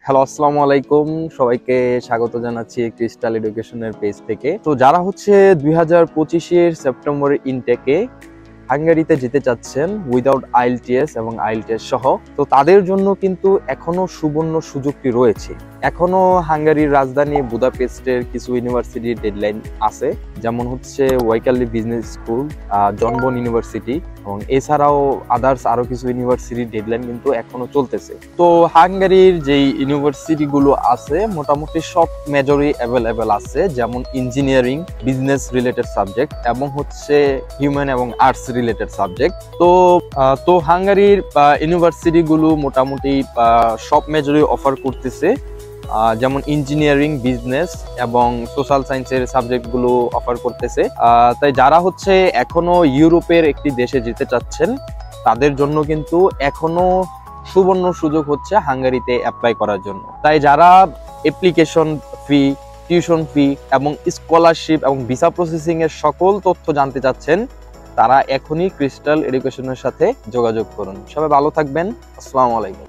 Hello, আসসালামু আলাইকুম। সবাইকে স্বাগত জানাচ্ছি ক্রিস্টাল এডুকেশনের পেজ থেকে। তো যারা হচ্ছে 2025 সেপ্টেম্বরের ইনটেকে হাঙ্গেরিতে যেতে চাচ্ছেন উইদাউট আইএলটিএস এবং আইএলটিএস সহ, তো তাদের জন্য কিন্তু এখনো সুবর্ণ সুযোগটি রয়েছে। এখনো হাঙ্গেরির রাজধানী বুদাপেস্টের কিছু ইউনিভার্সিটির ডেডলাইন আছে, যেমন হচ্ছে ওয়াইকালি বিজনেস স্কুল, জনবন ইউনিভার্সিটি এবং এছাড়াও আদার্স আরো কিছু ইউনিভার্সিটির ডেডলাইন কিন্তু এখনো চলতেছে। তো হাঙ্গেরির যেই ইউনিভার্সিটিগুলো আছে মোটামুটি সব মেজরই অ্যাভেলেবেল আছে, যেমন ইঞ্জিনিয়ারিং, বিজনেস রিলেটেড সাবজেক্ট এবং হচ্ছে হিউম্যান এবং আর্টস রিলেটেড সাবজেক্ট। তো হাঙ্গেরির ইউনিভার্সিটিগুলো মোটামুটি সব মেজরই অফার করতেছে, যেমন ইঞ্জিনিয়ারিং, বিজনেস এবং সোশ্যাল সায়েন্সের সাবজেক্টগুলো অফার করতেছে। তাই যারা হচ্ছে এখনো ইউরোপের একটি দেশে যেতে চাচ্ছেন তাদের জন্য কিন্তু এখনো সুবর্ণ সুযোগ হচ্ছে হাঙ্গেরিতে অ্যাপ্লাই করার জন্য। তাই যারা অ্যাপ্লিকেশন ফি, টিউশন ফি এবং স্কলারশিপ এবং ভিসা প্রসেসিং এর সকল তথ্য জানতে চাচ্ছেন তারা এখনই ক্রিস্টাল এডুকেশনের সাথে যোগাযোগ করুন। সবাই ভালো থাকবেন। আসসালামু আলাইকুম।